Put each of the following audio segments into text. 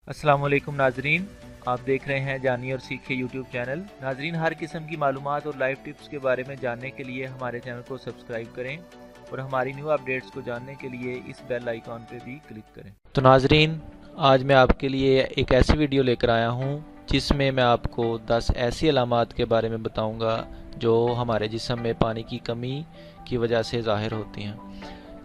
अस्सलाम वालेकुम नाजरीन, आप देख रहे हैं जानिए और सीखिए यूट्यूब चैनल। नाजरीन, हर किस्म की मालूमात और लाइव टिप्स के बारे में जानने के लिए हमारे चैनल को सब्सक्राइब करें और हमारी न्यू अपडेट्स को जानने के लिए इस बेल आइकॉन पे भी क्लिक करें। तो नाजरीन, आज मैं आपके लिए एक ऐसी वीडियो लेकर आया हूँ जिसमें मैं आपको 10 ऐसी अलामात के बारे में बताऊँगा जो हमारे जिस्म में पानी की कमी की वजह से ज़ाहिर होती हैं,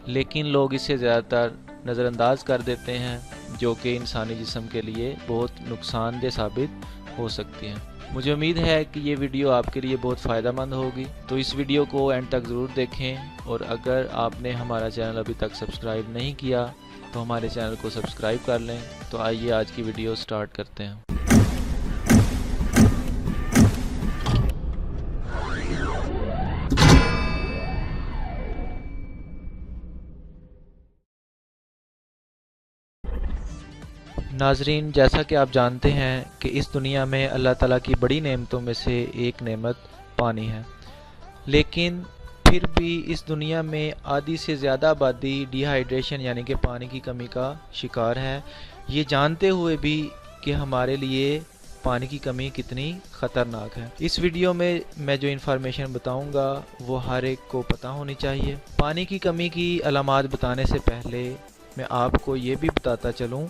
लेकिन लोग इसे ज़्यादातर नज़रअंदाज कर देते हैं, जो कि इंसानी जिस्म के लिए बहुत नुकसानदेह साबित हो सकती हैं। मुझे उम्मीद है कि ये वीडियो आपके लिए बहुत फ़ायदेमंद होगी, तो इस वीडियो को एंड तक ज़रूर देखें। और अगर आपने हमारा चैनल अभी तक सब्सक्राइब नहीं किया तो हमारे चैनल को सब्सक्राइब कर लें। तो आइए आज की वीडियो स्टार्ट करते हैं। नाजरीन, जैसा कि आप जानते हैं कि इस दुनिया में अल्लाह ताला की बड़ी नेमतों में से एक नेमत पानी है, लेकिन फिर भी इस दुनिया में आधी से ज़्यादा आबादी डिहाइड्रेशन यानी कि पानी की कमी का शिकार है, ये जानते हुए भी कि हमारे लिए पानी की कमी कितनी ख़तरनाक है। इस वीडियो में मैं जो इन्फॉर्मेशन बताऊंगा वो हर एक को पता होनी चाहिए। पानी की कमी की अलामात बताने से पहले मैं आपको ये भी बताता चलूँ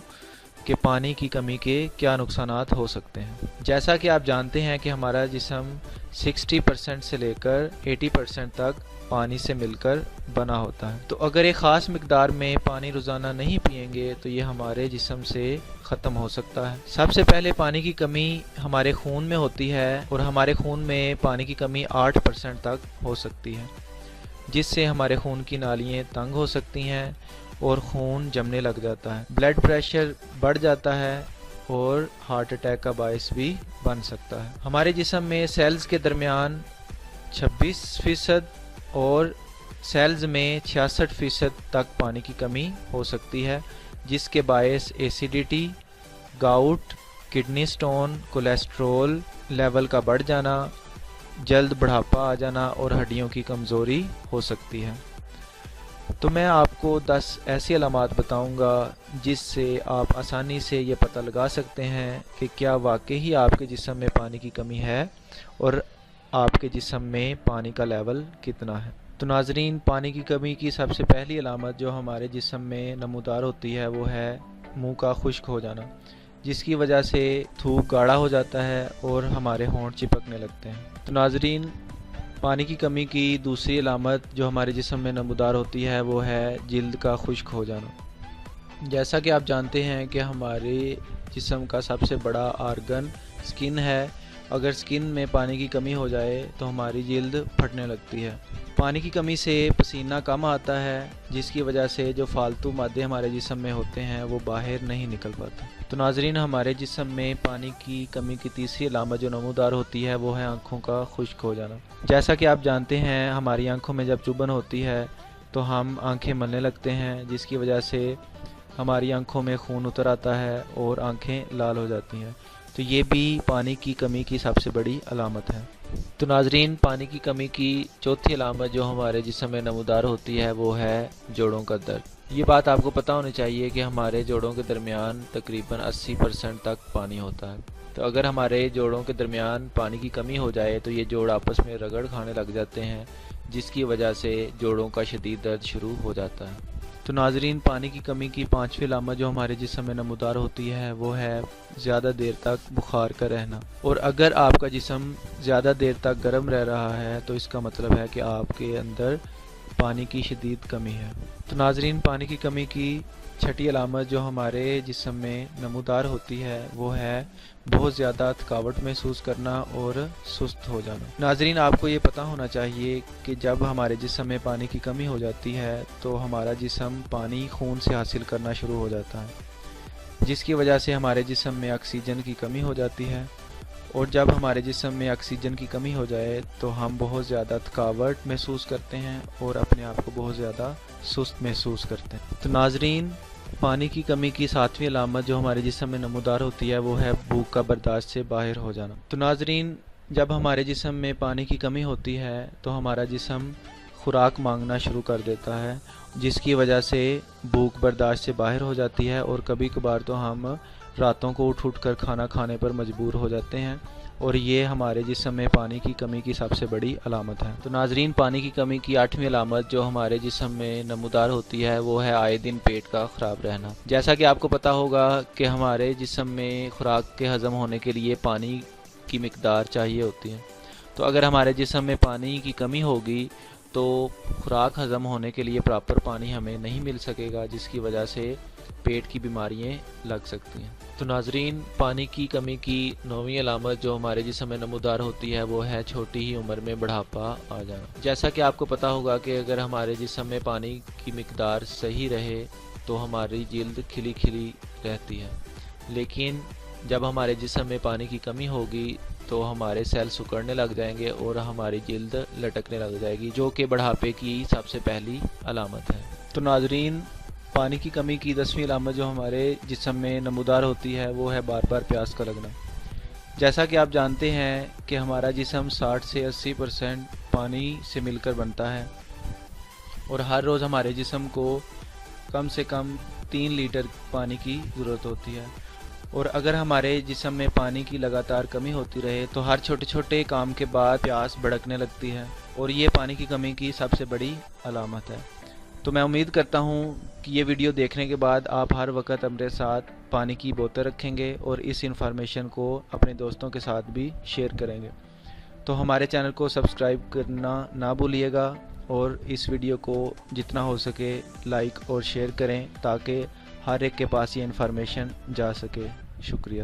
कि पानी की कमी के क्या नुकसानात हो सकते हैं। जैसा कि आप जानते हैं कि हमारा जिस्म 60% से लेकर 80% तक पानी से मिलकर बना होता है, तो अगर एक ख़ास मिकदार में पानी रोज़ाना नहीं पिएंगे तो ये हमारे जिस्म से ख़त्म हो सकता है। सबसे पहले पानी की कमी हमारे खून में होती है और हमारे खून में पानी की कमी 8% तक हो सकती है, जिससे हमारे खून की नालियाँ तंग हो सकती हैं और खून जमने लग जाता है, ब्लड प्रेशर बढ़ जाता है और हार्ट अटैक का बायस भी बन सकता है। हमारे जिस्म में सेल्स के दरमियान 26% और सेल्स में 66% तक पानी की कमी हो सकती है, जिसके बायस acidity, gout, kidney stone, cholesterol level का बढ़ जाना, जल्द बुढ़ापा आ जाना और हड्डियों की कमज़ोरी हो सकती है। तो मैं आपको 10 ऐसी अलामात बताऊंगा जिससे आप आसानी से ये पता लगा सकते हैं कि क्या वाकई ही आपके जिस्म में पानी की कमी है और आपके जिस्म में पानी का लेवल कितना है। तो नाजरीन, पानी की कमी की सबसे पहली अलामत जो हमारे जिस्म में नमूदार होती है वो है मुंह का खुश्क हो जाना, जिसकी वजह से थूक गाढ़ा हो जाता है और हमारे होंठ चिपकने लगते हैं। तो नाजरीन, पानी की कमी की दूसरी अलामत जो हमारे जिस्म में नमूदार होती है वो है जिल्द का खुश्क हो जाना। जैसा कि आप जानते हैं कि हमारे जिस्म का सबसे बड़ा आर्गन स्किन है। अगर स्किन में पानी की कमी हो जाए तो हमारी जिल्द फटने लगती है। पानी की कमी से पसीना कम आता है, जिसकी वजह से जो फालतू मादे हमारे जिस्म में होते हैं वो बाहर नहीं निकल पाते। तो नाजरीन, हमारे जिस्म में पानी की कमी की तीसरी अलामत जो नमूदार होती है वो है आँखों का खुश्क हो जाना। जैसा कि आप जानते हैं, हमारी आँखों में जब चुभन होती है तो हम आँखें मलने लगते हैं, जिसकी वजह से हमारी आँखों में खून उतर आता है और आँखें लाल हो जाती हैं। तो ये भी पानी की कमी की सबसे बड़ी अलामत है। तो नाजरीन, पानी की कमी की चौथी अलामत जो हमारे जिस्म में नमूदार होती है वो है जोड़ों का दर्द। ये बात आपको पता होनी चाहिए कि हमारे जोड़ों के दरमियान तकरीबन 80% तक पानी होता है। तो अगर हमारे जोड़ों के दरमियान पानी की कमी हो जाए तो ये जोड़ आपस में रगड़ खाने लग जाते हैं, जिसकी वजह से जोड़ों का शदीद दर्द शुरू हो जाता है। तो नाजरीन, पानी की कमी की पांचवी अलामत जो हमारे जिस्म में नमूदार होती है वो है ज़्यादा देर तक बुखार का रहना। और अगर आपका जिस्म ज़्यादा देर तक गर्म रह रहा है तो इसका मतलब है कि आपके अंदर पानी की शदीद कमी है। तो नाजरीन, पानी की कमी की छठी अलामत जो हमारे जिस्म में नमूदार होती है वो है बहुत ज़्यादा थकावट महसूस करना और सुस्त हो जाना। नाजरीन, आपको ये पता होना चाहिए कि जब हमारे जिस्म में पानी की कमी हो जाती है तो हमारा जिस्म पानी खून से हासिल करना शुरू हो जाता है, जिसकी वजह से हमारे जिस्म में ऑक्सीजन की कमी हो जाती है। और जब हमारे जिस्म में ऑक्सीजन की कमी हो जाए तो हम बहुत ज़्यादा थकावट महसूस करते हैं और अपने आप को बहुत ज़्यादा सुस्त महसूस करते हैं। तो नाजरीन, पानी की कमी की सातवीं अलामत जो हमारे जिस्म में नमूदार होती है वो है भूख का बर्दाश्त से बाहर हो जाना। तो नाजरीन, जब हमारे जिस्म में पानी की कमी होती है तो हमारा जिस्म खुराक मांगना शुरू कर देता है, जिसकी वजह से भूख बर्दाश्त से बाहर हो जाती है और कभी कभार तो हम راتوں کو اٹھ اٹھ کر کھانا کھانے پر مجبور ہو جاتے ہیں، اور یہ ہمارے جسم میں پانی کی کمی کی سب سے بڑی علامت ہے۔ تو ناظرین، پانی کی کمی کی 8ویں علامت جو ہمارے جسم میں نمودار ہوتی ہے وہ ہے آئے دن پیٹ کا خراب رہنا۔ جیسا کہ آپ کو پتہ ہوگا کہ ہمارے جسم میں خوراک کے ہضم ہونے کے لیے پانی کی مقدار چاہیے ہوتی ہے۔ تو اگر ہمارے جسم میں پانی کی کمی ہوگی تو خوراک ہضم ہونے کے لیے پراپر پانی ہمیں نہیں مل سکے گا، جس کی وجہ سے پیٹ کی بیماریاں لگ سکتی ہیں۔ تو ناظرین، پانی کی کمی کی 9ویں علامت جو ہمارے جسم میں نمودار ہوتی ہے وہ ہے چھوٹی ہی عمر میں بڑھاپا آ جانا۔ جیسا کہ آپ کو پتہ ہوگا کہ اگر ہمارے جسم میں پانی کی مقدار صحیح رہے تو ہماری جلد کھلی کھلی رہتی ہے، لیکن جب ہمارے جسم میں پانی کی کمی ہوگی تو ہمارے سیل سکڑنے لگ جائیں گے اور ہماری جلد لٹکنے لگ جائے گی، جو کہ بڑھاپے کی سب سے پہلی علامت ہے۔ تو ناظرین، پانی کی کمی کی 10ویں علامت جو ہمارے جسم میں نمودار ہوتی ہے وہ ہے بار بار پیاس کا لگنا۔ جیسا کہ آپ جانتے ہیں کہ ہمارا جسم 60 سے 80% پانی سے مل کر بنتا ہے، اور ہر روز ہمارے جسم کو کم سے کم 3 لیٹر پانی کی ضرورت ہوتی ہے، اور اگر ہمارے جسم میں پانی کی لگاتار کمی ہوتی رہے تو ہر چھوٹے چھوٹے کام کے بعد پیاس بھڑکنے لگتی ہے، اور یہ پانی کی کمی کی سب سے بڑی علامت ہے۔ تو میں امید کرتا ہوں کہ یہ ویڈیو دیکھنے کے بعد آپ ہر وقت اپنے ساتھ پانی کی بوتل رکھیں گے اور اس انفارمیشن کو اپنے دوستوں کے ساتھ بھی شیئر کریں گے۔ تو ہمارے چینل کو سبسکرائب کرنا نہ بھولیے گا، اور اس ویڈیو کو جتنا ہو سکے لائک اور شیئر کریں تاکہ ہر ایک کے پاس یہ انفارمیشن جا سکے۔ شکریہ۔